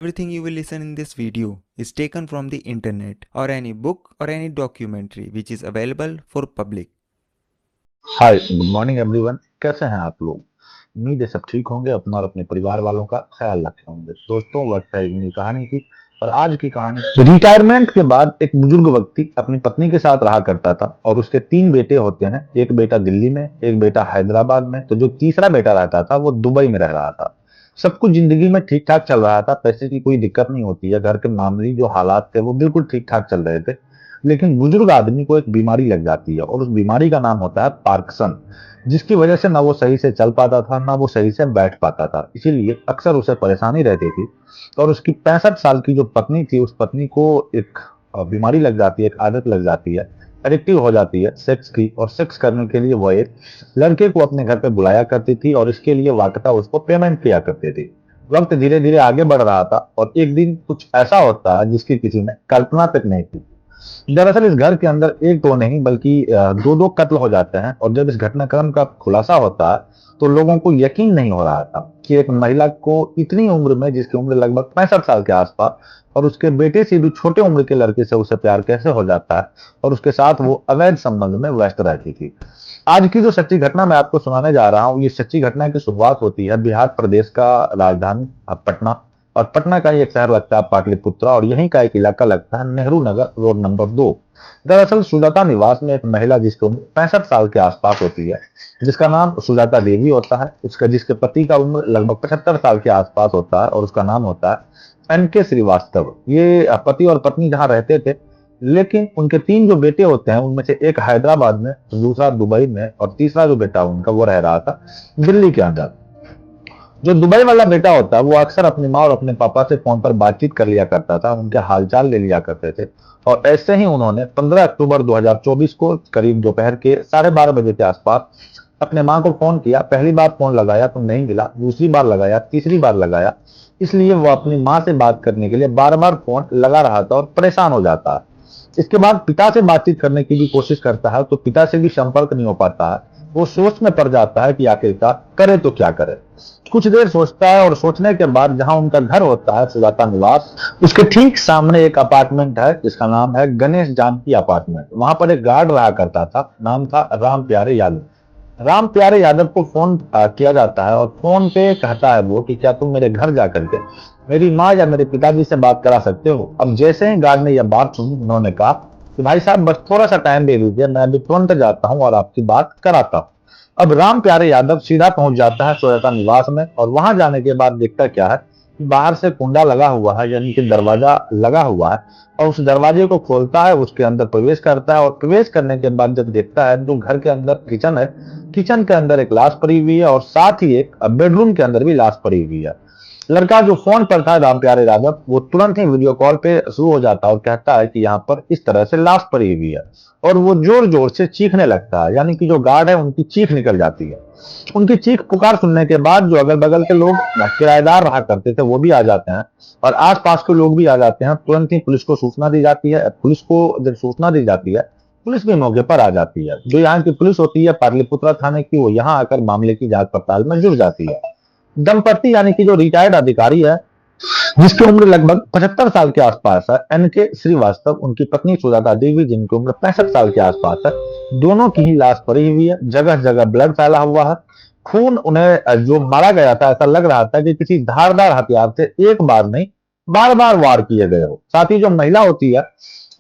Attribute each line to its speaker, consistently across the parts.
Speaker 1: Everything you will listen in this video is taken from the internet or any book or any documentary which is available for public.
Speaker 2: Hi good morning everyone. कैसे हैं आप लोग? उम्मीद है सब ठीक होंगे, अपना और अपने परिवार वालों का ख्याल रखे होंगे। दोस्तों, वक्त है इतनी कहानी की। और आज की कहानी, रिटायरमेंट के बाद एक बुजुर्ग व्यक्ति अपनी पत्नी के साथ रहा करता था और उसके तीन बेटे होते हैं। एक बेटा दिल्ली में, एक बेटा हैदराबाद में, तो जो तीसरा बेटा रहता था वो दुबई में रह रहा था। सब कुछ जिंदगी में ठीक ठाक चल रहा था, पैसे की कोई दिक्कत नहीं होती है, घर के मामूली जो हालात थे वो बिल्कुल ठीक ठाक चल रहे थे। लेकिन बुजुर्ग आदमी को एक बीमारी लग जाती है और उस बीमारी का नाम होता है पार्किंसन, जिसकी वजह से ना वो सही से चल पाता था, ना वो सही से बैठ पाता था। इसीलिए अक्सर उसे परेशानी रहती थी। और उसकी 65 साल की जो पत्नी थी, उस पत्नी को एक बीमारी लग जाती है, एक आदत लग जाती है, एडिक्टिव हो जाती है सेक्स की। और सेक्स करने के लिए वो एक लड़के को अपने घर पे बुलाया करती थी और इसके लिए वाकता उसको पेमेंट किया करती थी। वक्त धीरे धीरे आगे बढ़ रहा था और एक दिन कुछ ऐसा होता है जिसकी किसी ने कल्पना तक नहीं की। दरअसल इस घर के अंदर एक दो नहीं बल्कि दो दो कत्ल हो जाते हैं। और जब इस घटनाक्रम का खुलासा होता है तो लोगों को यकीन नहीं हो रहा था कि एक महिला को इतनी उम्र में, जिसकी उम्र लगभग 65 साल के आसपास, और उसके बेटे से भी छोटे उम्र के लड़के से उसे प्यार कैसे हो जाता है और उसके साथ वो अवैध संबंध में व्यस्त रहती थी। आज की जो सच्ची घटना मैं आपको सुनाने जा रहा हूँ, ये सच्ची घटना की शुरुआत होती है बिहार प्रदेश का राजधानी पटना। और पटना का ही एक शहर लगता है पाटलिपुत्रा, और यहीं का एक इलाका लगता है नेहरू नगर रोड नंबर 2। दरअसल सुजाता निवास में एक महिला जिसकी उम्र 65 साल के आसपास होती है, जिसका नाम सुजाता देवी होता है, उसका जिसके पति का उम्र लगभग 75 साल के आसपास होता है और उसका नाम होता है एन के श्रीवास्तव। ये पति और पत्नी जहाँ रहते थे, लेकिन उनके तीन जो बेटे होते हैं उनमें से एक हैदराबाद में, दूसरा दुबई में, और तीसरा जो बेटा उनका वो रह रहा था दिल्ली के अंदर। जो दुबई वाला बेटा होता है वो अक्सर अपनी माँ और अपने पापा से फोन पर बातचीत कर लिया करता था, उनके हालचाल ले लिया करते थे। और ऐसे ही उन्होंने 15 अक्टूबर 2024 को करीब दोपहर के 12:30 बजे के आसपास अपने माँ को फोन किया। पहली बार फोन लगाया तो नहीं मिला, दूसरी बार लगाया, तीसरी बार लगाया। इसलिए वो अपनी माँ से बात करने के लिए बार बार फोन लगा रहा था और परेशान हो जाता है। इसके बाद पिता से बातचीत करने की भी कोशिश करता है तो पिता से भी संपर्क नहीं हो पाता है। वो सोच में पड़ जाता है कि आखिरकार करे तो क्या करे। कुछ देर सोचता है और सोचने के बाद जहां उनका घर होता है सुजाता निवास, उसके ठीक सामने एक अपार्टमेंट है जिसका नाम है गणेश जानकी अपार्टमेंट। वहां पर एक गार्ड रहा करता था, नाम था राम प्यारे यादव। राम प्यारे यादव को फोन किया जाता है और फोन पे कहता है वो कि क्या तुम मेरे घर जाकर के मेरी माँ या मेरे पिताजी से बात करा सकते हो। अब जैसे ही गार्ड ने यह बात सुनी, उन्होंने कहा कि भाई साहब बस थोड़ा सा टाइम दे दीजिए, मैं अभी तुरंत जाता हूँ और आपकी बात कराता हूँ। अब राम प्यारे यादव सीधा पहुंच जाता है सुजाता निवास में और वहां जाने के बाद देखता क्या है कि बाहर से कुंडा लगा हुआ है, यानी कि दरवाजा लगा हुआ है। और उस दरवाजे को खोलता है, उसके अंदर प्रवेश करता है और प्रवेश करने के बाद जब देखता है तो घर के अंदर किचन है। किचन के अंदर एक लाश पड़ी हुई है और साथ ही एक बेडरूम के अंदर भी लाश पड़ी हुई है। लड़का जो फोन पर था राम प्यारे यादव, वो तुरंत ही वीडियो कॉल पे शुरू हो जाता है और कहता है कि यहाँ पर इस तरह से लाश पड़ी हुई है। और वो जोर जोर से चीखने लगता है, यानी कि जो गार्ड है उनकी चीख निकल जाती है। उनकी चीख पुकार सुनने के बाद जो अगल बगल के लोग किराएदार रहा करते थे वो भी आ जाते हैं और आसपास के लोग भी आ जाते हैं। तुरंत ही पुलिस को सूचना दी जाती है। पुलिस को जब सूचना दी जाती है, पुलिस भी मौके पर आ जाती है। जो यहाँ की पुलिस होती है पाटलिपुत्रा थाने की, वो यहाँ आकर मामले की जांच पड़ताल में जुट जाती है। दंपति यानी कि जो रिटायर्ड अधिकारी है, जिसकी उम्र लगभग 75 साल के आसपास है, एन के श्रीवास्तव, उनकी पत्नी सुजाता देवी जिनकी उम्र 65 साल के आसपास है, दोनों की ही लाश पड़ी हुई है। जगह जगह ब्लड फैला हुआ है। खून उन्हें जो मारा गया था, ऐसा लग रहा था कि किसी धारदार हथियार से एक बार नहीं बार बार वार किए गए हो। साथ ही जो महिला होती है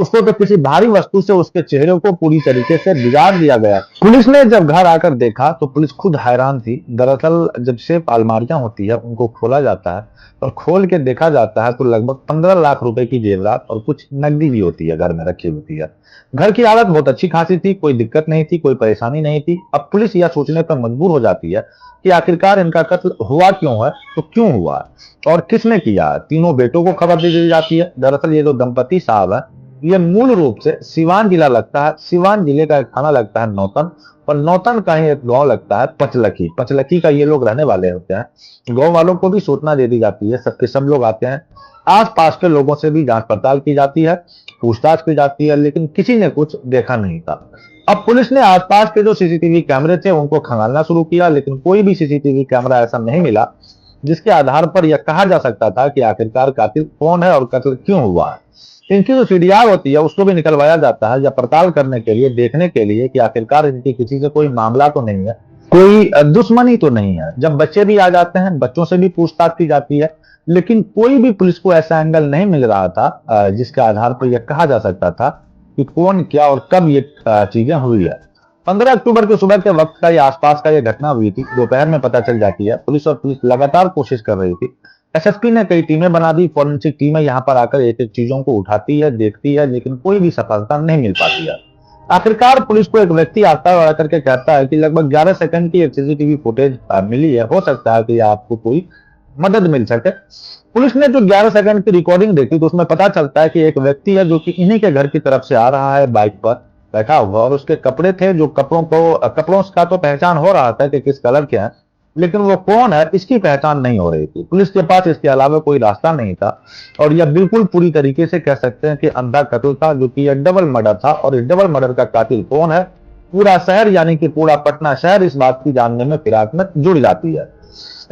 Speaker 2: उसको तो किसी भारी वस्तु से उसके चेहरे को पूरी तरीके से बिगाड़ दिया गया। पुलिस ने जब घर आकर देखा तो पुलिस खुद हैरान थी। दरअसल जब सेफ अलमारियां होती है उनको खोला जाता है और खोल के देखा जाता है तो लगभग 15 लाख रुपए की जेवरात और कुछ नकदी भी होती है घर में रखी होती है। घर की हालत बहुत अच्छी खासी थी, कोई दिक्कत नहीं थी, कोई परेशानी नहीं थी। अब पुलिस यह सोचने पर मजबूर हो जाती है कि आखिरकार इनका कत्ल हुआ क्यों है, तो क्यों हुआ है और किसने किया। तीनों बेटों को खबर दे दी जाती है। दरअसल ये जो दंपति साहब है, ये मूल रूप से सिवान जिला लगता है, सिवान जिले का एक थाना लगता है नौतन, और नौतन का ही एक गांव लगता है पचलखी। पचलखी का ये लोग रहने वाले होते हैं। गांव वालों को भी सूचना दे दी जाती है, सबके सब लोग आते हैं। आसपास के लोगों से भी जांच पड़ताल की जाती है, पूछताछ की जाती है, लेकिन किसी ने कुछ देखा नहीं था। अब पुलिस ने आसपास के जो सीसीटीवी कैमरे थे उनको खंगालना शुरू किया, लेकिन कोई भी सीसीटीवी कैमरा ऐसा नहीं मिला जिसके आधार पर यह कहा जा सकता था कि आखिरकार कातिल कौन है और कत्ल क्यों हुआ है। इनकी जो सीडीआर होती है उसको भी निकलवाया जाता है या पड़ताल करने के लिए, देखने के लिए कि आखिरकार इनकी किसी से कोई मामला तो नहीं है, कोई दुश्मनी तो नहीं है। जब बच्चे भी आ जाते हैं, बच्चों से भी पूछताछ की जाती है, लेकिन कोई भी पुलिस को ऐसा एंगल नहीं मिल रहा था जिसके आधार पर यह कहा जा सकता था कि कौन, क्या और कब ये चीजें हुई है। 15 अक्टूबर की सुबह के वक्त का ये आसपास का ये घटना हुई थी। दोपहर में पता चल जाती है। पुलिस लगातार कोशिश कर रही थी। एसएसपी ने कई टीमें बना दी। फॉरेंसिक टीमें यहाँ पर आकर एक एक चीजों को उठाती है, देखती है, लेकिन कोई भी सफलता नहीं मिल पाती है। आखिरकार पुलिस को एक व्यक्ति आता है और आकर के कहता है कि लगभग 11 सेकंड की एक सीसीटीवी फुटेज मिली है, हो सकता है कि आपको कोई मदद मिल सके। पुलिस ने जो 11 सेकंड की रिकॉर्डिंग देखी तो उसमें पता चलता है कि एक व्यक्ति है जो कि इन्हीं के घर की तरफ से आ रहा है बाइक पर बैठा हुआ, और उसके कपड़े थे जो कपड़ों का तो पहचान हो रहा था कि किस कलर के हैं, लेकिन वो कौन है इसकी पहचान नहीं हो रही थी। पुलिस के पास इसके अलावा कोई रास्ता नहीं था, और यह बिल्कुल पूरी तरीके से कह सकते हैं कि अंधा कत्ल था, जो कि यह डबल मर्डर था। और इस डबल मर्डर का कातिल कौन है, पूरा शहर यानी कि पूरा पटना शहर इस बात की जानने में फिराक में जुड़ जाती है।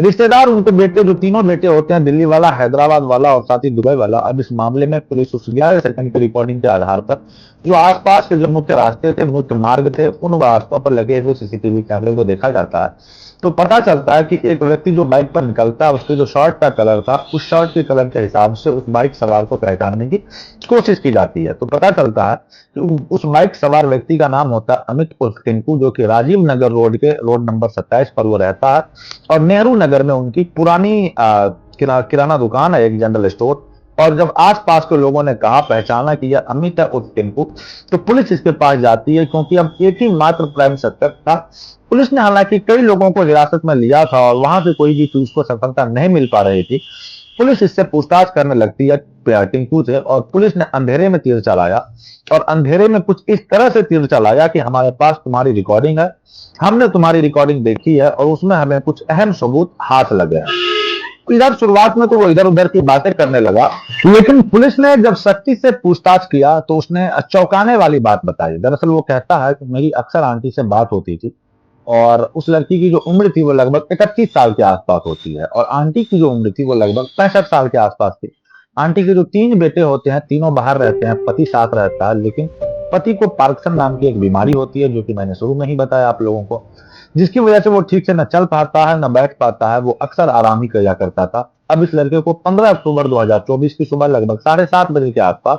Speaker 2: रिश्तेदार, उनके बेटे, जो तीनों बेटे होते हैं, दिल्ली वाला, हैदराबाद वाला और साथ ही दुबई वाला। अब इस मामले में पुलिस उस 11 सेकंड की रिकॉर्डिंग के आधार पर जो आसपास के जो मुख्य रास्ते थे, मुख्य मार्ग थे, उन रास्तों पर लगे हुए सीसीटीवी कैमरे को देखा जाता है। तो पता चलता है कि एक व्यक्ति जो बाइक पर निकलता है, उसके जो शर्ट का कलर था, उस शर्ट के कलर के हिसाब से उस बाइक सवार को पहचानने की कोशिश की जाती है। तो पता चलता है कि उस बाइक सवार व्यक्ति का नाम होता है अमित उर्फ टिंकू, जो कि राजीव नगर रोड के रोड नंबर 27 पर वो रहता है। और नेहरू नगर में उनकी पुरानी किराना दुकान है, एक जनरल स्टोर। और जब आसपास के लोगों ने कहा, पहचाना कि यह अमित है उर्फ टिंकू, तो पुलिस इसके पास जाती है, क्योंकि अब एक ही मात्र प्राइम सस्पेक्ट था। पुलिस ने हालांकि कई लोगों को हिरासत में लिया था और वहां से कोई भी चीज को सफलता नहीं मिल पा रही थी। पुलिस इससे पूछताछ करने लगती है टिंकू से, और पुलिस ने अंधेरे में तीर चलाया, और अंधेरे में कुछ इस तरह से तीर चलाया कि हमारे पास तुम्हारी रिकॉर्डिंग है, हमने तुम्हारी रिकॉर्डिंग देखी है, और उसमें हमें कुछ अहम सबूत हाथ लगे हैं। इधर शुरुआत में तो वो इधर उधर की बातें करने लगा, लेकिन पुलिस ने जब सख्ती से पूछताछ किया तो उसने चौंकाने वाली बात बताई। दरअसल वो कहता है कि मेरी अक्सर आंटी से बात होती थी, और उस लड़की की जो उम्र थी वो लगभग 31 साल के आसपास होती है, और आंटी की जो उम्र थी वो लगभग 65 साल के आसपास थी। आंटी के जो 3 बेटे होते हैं, तीनों बाहर रहते हैं, पति साथ रहता है, लेकिन पति को पार्किंसन नाम की एक बीमारी होती है, जो कि मैंने शुरू में ही बताया आप लोगों को, जिसकी वजह से वो ठीक से न चल पाता है, न बैठ पाता है। वो अक्सर आराम ही किया करता था। अब इस लड़के को 15 अक्टूबर 2024 की सुबह लगभग 7:30 बजे के आसपास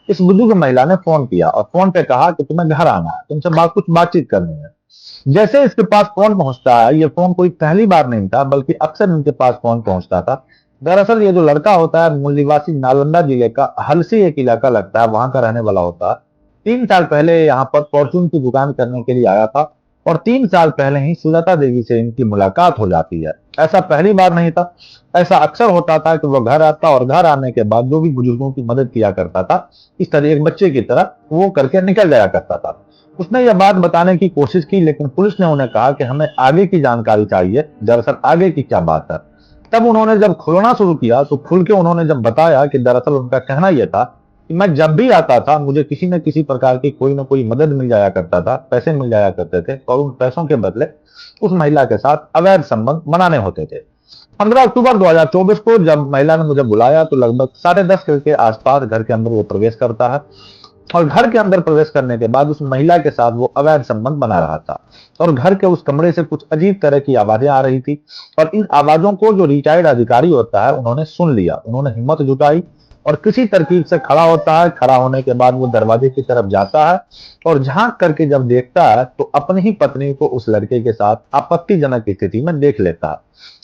Speaker 2: इस बुजुर्ग महिला ने फोन किया, और फोन पे कहा कि तुम्हें घर आना है, तुमसे कुछ बातचीत करनी है। जैसे इसके पास फोन पहुंचता है, ये फोन कोई पहली बार नहीं था, बल्कि अक्सर इनके पास फोन पहुंचता था। दरअसल ये जो लड़का होता है, मूल निवासी नालंदा जिले का हलसी एक इलाका लगता है, वहां का रहने वाला होता है। 3 साल पहले यहाँ पर फॉर्चून की दुकान करने के लिए आया था, और 3 साल पहले ही सुजाता देवी से इनकी मुलाकात हो जाती है। ऐसा पहली बार नहीं था, ऐसा अक्सर होता था कि वो घर आता, और घर आने के बाद जो भी बुजुर्गों की मदद किया करता था, इस तरह एक बच्चे की तरह वो करके निकल जाया करता था। उसने यह बात बताने की कोशिश की, लेकिन पुलिस ने उन्हें कहा कि हमें आगे की जानकारी चाहिए, दरअसल आगे की क्या बात है। तब उन्होंने जब खुलना शुरू किया, तो खुल के उन्होंने जब बताया कि दरअसल उनका कहना यह था कि मैं जब भी आता था, मुझे किसी न किसी प्रकार की कोई न कोई मदद मिल जाया करता था, पैसे मिल जाया करते थे, और उन पैसों के बदले उस महिला के साथ अवैध संबंध बनाने होते थे। 15 अक्टूबर 2024 को जब महिला ने मुझे बुलाया, तो लगभग 10:30 के आसपास घर के अंदर वो प्रवेश करता है, और घर के अंदर प्रवेश करने के बाद उस महिला के साथ वो अवैध संबंध बना रहा था। और घर के उस कमरे से कुछ अजीब तरह की आवाजें आ रही थी, और इन आवाजों को जो रिटायर्ड अधिकारी होता है उन्होंने सुन लिया। उन्होंने हिम्मत जुटाई और किसी तरकीब से खड़ा होता है। खड़ा होने के बाद वो दरवाजे की तरफ जाता है, और झांक करके जब देखता है तो अपनी ही पत्नी को उस लड़के के साथ आपत्तिजनक स्थिति में देख लेता है।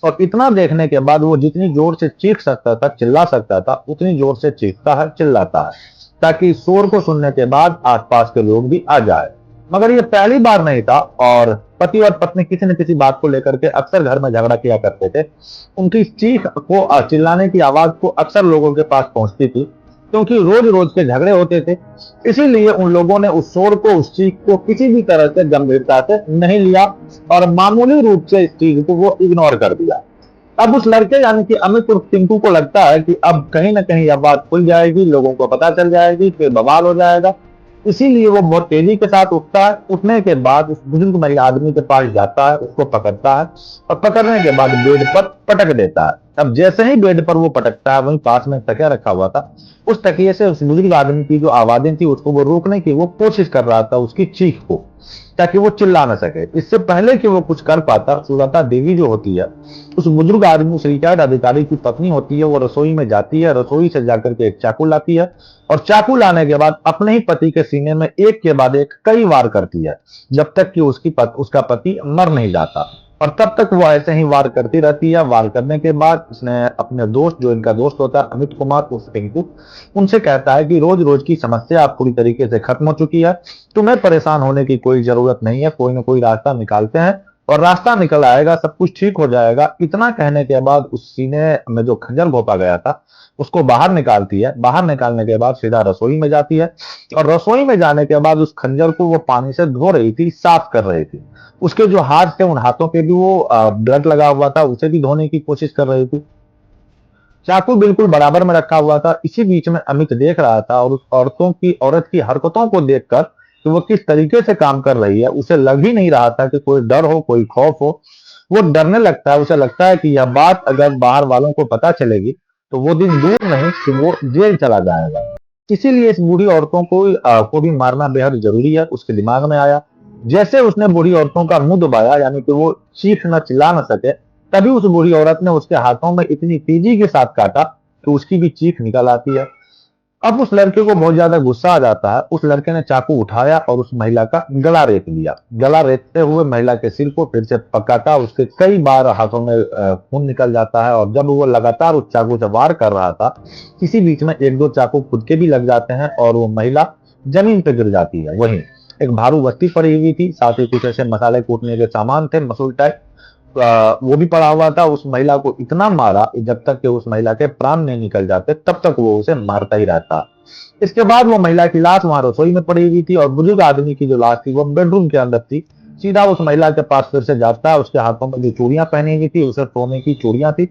Speaker 2: और इतना देखने के बाद वो जितनी जोर से चीख सकता था, चिल्ला सकता था, उतनी जोर से चीखता है, चिल्लाता है, ताकि शोर को सुनने के बाद आसपास के लोग भी आ जाए। मगर ये पहली बार नहीं था, और पति और पत्नी किसी न किसी बात को लेकर के अक्सर घर में झगड़ा किया करते थे। उनकी चीख को, चिल्लाने की आवाज को अक्सर लोगों के पास पहुंचती थी, क्योंकि रोज रोज के झगड़े होते थे। इसीलिए उन लोगों ने उस शोर को, उस चीख को किसी भी तरह से गंभीरता से नहीं लिया, और मामूली रूप से इस चीज को वो इग्नोर कर दिया। अब उस लड़के यानी कि अमित उर्फ टिंकू को लगता है कि अब कहीं ना कहीं यह बात खुल जाएगी, लोगों को पता चल जाएगी, फिर बवाल हो जाएगा। इसीलिए वो बहुत तेजी के साथ उठता है। उठने के बाद उस बुजुर्ग महिला आदमी के पास जाता है, उसको पकड़ता है, और पकड़ने के बाद बेड पर पटक देता है। अब जैसे ही बेड पर वो पटकता है, वहीं पास में तकिया रखा हुआ था, उस तकिए से उस बुजुर्ग आदमी की जो आवाजें थी उसको वो रोकने की वो कोशिश कर रहा था, उसकी चीख को, ताकि वो चिल्ला ना सके। इससे पहले कि वो कुछ कर पाता, सुजाता देवी जो होती है, उस बुजुर्ग आदमी, उस रिटायर्ड अधिकारी की पत्नी होती है, वो रसोई में जाती है, रसोई से जाकर के एक चाकू लाती है और चाकू लाने के बाद अपने ही पति के सीने में एक के बाद एक कई वार करती है, जब तक कि उसका पति मर नहीं जाता। और तब तक वो ऐसे ही वार करती रहती है। वार करने के बाद उसने अपने दोस्त, जो इनका दोस्त होता है अमित कुमार उर्फ पिंकू, उनसे कहता है कि रोज रोज की समस्या अब पूरी तरीके से खत्म हो चुकी है, तुम्हें परेशान होने की कोई जरूरत नहीं है, कोई ना कोई रास्ता निकालते हैं और रास्ता निकल आएगा, सब कुछ ठीक हो जाएगा। इतना कहने के बाद उस सीने में जो खंजर घोंपा गया था उसको बाहर निकालती है। बाहर निकालने के बाद सीधा रसोई में जाती है और रसोई में जाने के बाद उस खंजर को वो पानी से धो रही थी, साफ कर रही थी। उसके जो हाथ थे, उन हाथों पे भी वो ब्लड लगा हुआ था, उसे भी धोने की कोशिश कर रही थी। चाकू बिल्कुल बराबर में रखा हुआ था। इसी बीच में अमित देख रहा था और उस औरत की हरकतों को देखकर कि वो किस तरीके से काम कर रही है, उसे लग ही नहीं रहा था कि कोई डर हो, कोई खौफ हो। वो डरने लगता है, उसे लगता है कि यह बात अगर बाहर वालों को पता चलेगी तो वो दिन दूर नहीं कि वो जेल चला जाएगा। इसीलिए इस बूढ़ी औरतों को भी मारना बेहद जरूरी है, उसके दिमाग में आया। जैसे उसने बूढ़ी औरतों का मुंह दबाया, यानी कि वो चीख न चिल्ला न सके, तभी उस बूढ़ी औरत ने उसके हाथों में इतनी तेजी के साथ काटा कि उसकी भी चीख निकल आती है। अब उस लड़के को बहुत ज्यादा गुस्सा आ जाता है। उस लड़के ने चाकू उठाया और उस महिला का गला रेत लिया। गला रेतते हुए महिला के सिर को फिर से पकाटा। उसके कई बार हाथों में खून निकल जाता है और जब वो लगातार उस चाकू से वार कर रहा था, इसी बीच में एक दो चाकू खुद के भी लग जाते हैं और वो महिला जमीन पे गिर जाती है। वहीं एक भारू बस्ती पड़ी हुई थी, साथ ही कुछ ऐसे मसाले कूटने के सामान थे, मसूल टाइप, वो भी पड़ा हुआ था। उस महिला को इतना मारा जब तक कि उस महिला के प्राण नहीं निकल जाते, तब तक वो उसे मारता ही रहता। इसके बाद वो महिला की लाश वहां रसोई में पड़ी हुई थी और बुजुर्ग आदमी की जो लाश थी वो बेडरूम के अंदर थी। सीधा उस महिला के पास फिर से जाता है। उसके हाथों में जो चूड़ियां पहनी हुई थी, उसे सोने की चूड़ियां थी।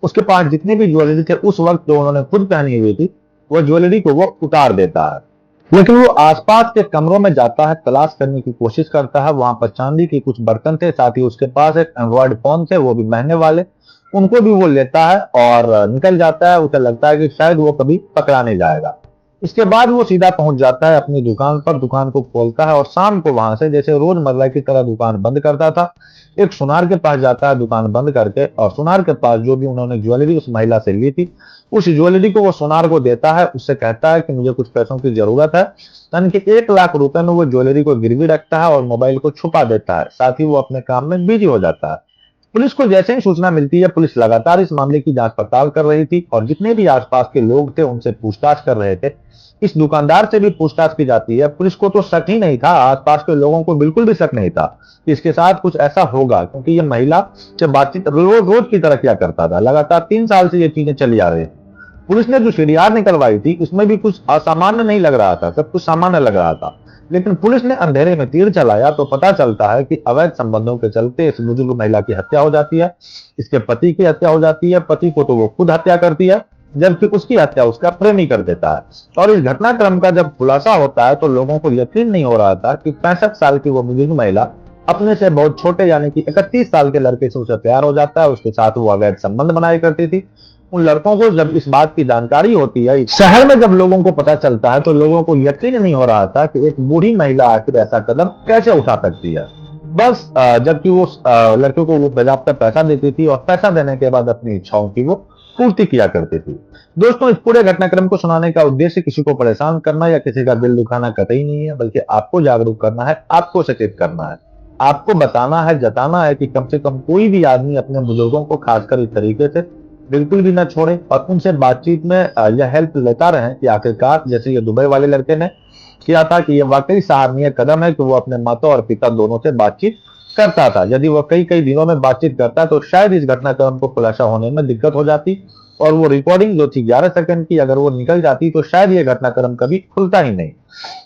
Speaker 2: उसके पास जितनी भी ज्वेलरी थे उस वक्त जो उन्होंने खुद पहनी हुई थी, वो ज्वेलरी को वो उतार देता है। लेकिन वो आसपास के कमरों में जाता है, तलाश करने की कोशिश करता है। वहां पर चांदी के कुछ बर्तन थे, साथ ही उसके पास एक एंड्रॉइड फोन थे, वो भी महंगे वाले। उनको भी वो लेता है और निकल जाता है। उसे लगता है कि शायद वो कभी पकड़ा नहीं जाएगा। इसके बाद वो सीधा पहुंच जाता है अपनी दुकान पर, दुकान को खोलता है और शाम को वहां से जैसे रोजमर्रा की तरह दुकान बंद करता था, एक सुनार के पास जाता है दुकान बंद करके, और सुनार के पास जो भी उन्होंने ज्वेलरी उस महिला से ली थी, उस ज्वेलरी को वो सुनार को देता है। उससे कहता है कि मुझे कुछ पैसों की जरूरत है। यानी कि 1 लाख रुपए में वो ज्वेलरी को गिरवी रखता है और मोबाइल को छुपा देता है। साथ ही वो अपने काम में बिजी हो जाता है। पुलिस को जैसे ही सूचना मिलती है, पुलिस लगातार इस मामले की जांच पड़ताल कर रही थी और जितने भी आसपास के लोग थे उनसे पूछताछ कर रहे थे। इस दुकानदार से भी पूछताछ की जाती है। पुलिस को तो शक ही नहीं था, आसपास के लोगों को बिल्कुल भी शक नहीं था कि इसके साथ कुछ ऐसा होगा, क्योंकि ये महिला से बातचीत रोज रोज की तरह किया करता था। लगातार 3 साल से ये चीजें चली आ रही थी। पुलिस ने जो सीडीआर निकलवाई थी उसमें भी कुछ असामान्य नहीं लग रहा था, सब कुछ सामान्य लग रहा था। लेकिन पुलिस ने अंधेरे में तीर चलाया तो पता चलता है कि अवैध संबंधों के चलते इस बुजुर्ग महिला की हत्या हो जाती है, इसके पति की हत्या हो जाती है। पति को तो वो खुद हत्या करती है, जबकि उसकी हत्या उसका प्रेमी कर देता है। और इस घटनाक्रम का जब खुलासा होता है तो लोगों को यकीन नहीं हो रहा था कि 65 साल की वो बुजुर्ग महिला अपने से बहुत छोटे यानी कि 31 साल के लड़के से उसे प्यार हो जाता है, उसके साथ वो अवैध संबंध बनाया करती थी। उन लड़कों को जब इस बात की जानकारी होती है, शहर में जब लोगों को पता चलता है, तो लोगों को यकीन नहीं हो रहा था कि एक बूढ़ी महिला आखिर ऐसा कदम कैसे उठा सकती है। बस जबकि वो लड़के को वो बाकायदा पैसा देती थी और पैसा देने के बाद अपनी इच्छाओं की वो पूर्ति किया करती थी। दोस्तों, इस पूरे घटनाक्रम को सुनाने का उद्देश्य किसी को परेशान करना या किसी का दिल दुखाना कतई नहीं है, बल्कि आपको जागरूक करना है, आपको सचेत करना है, आपको बताना है, जताना है कि कम से कम कोई भी आदमी अपने बुजुर्गों को खासकर इस तरीके से बिल्कुल भी ना छोड़े और उनसे बातचीत में यह हेल्प लेता रहे कि आखिरकार जैसे ये दुबई वाले लड़के ने किया था, कि ये वाकई सराहनीय कदम है कि वो अपने माता और पिता दोनों से बातचीत करता था। यदि वो कई कई दिनों में बातचीत करता तो शायद इस घटनाक्रम को खुलासा होने में दिक्कत हो जाती और वो रिकॉर्डिंग जो थी 11 सेकंड की, अगर वो निकल जाती तो शायद ये घटनाक्रम कभी खुलता ही नहीं।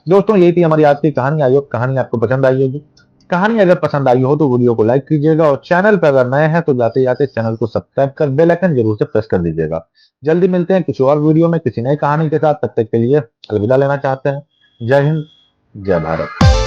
Speaker 2: दोस्तों, यही थी हमारी आज की कहानी। आई होप कहानी आपको पसंद आई होगी। कहानी अगर पसंद आई हो तो वीडियो को लाइक कीजिएगा और चैनल पर अगर नए हैं तो जाते जाते चैनल को सब्सक्राइब कर बेल आइकन जरूर से प्रेस कर दीजिएगा। जल्दी मिलते हैं किसी और वीडियो में किसी नई कहानी के साथ। तब तक के लिए अलविदा लेना चाहते हैं। जय हिंद, जय भारत।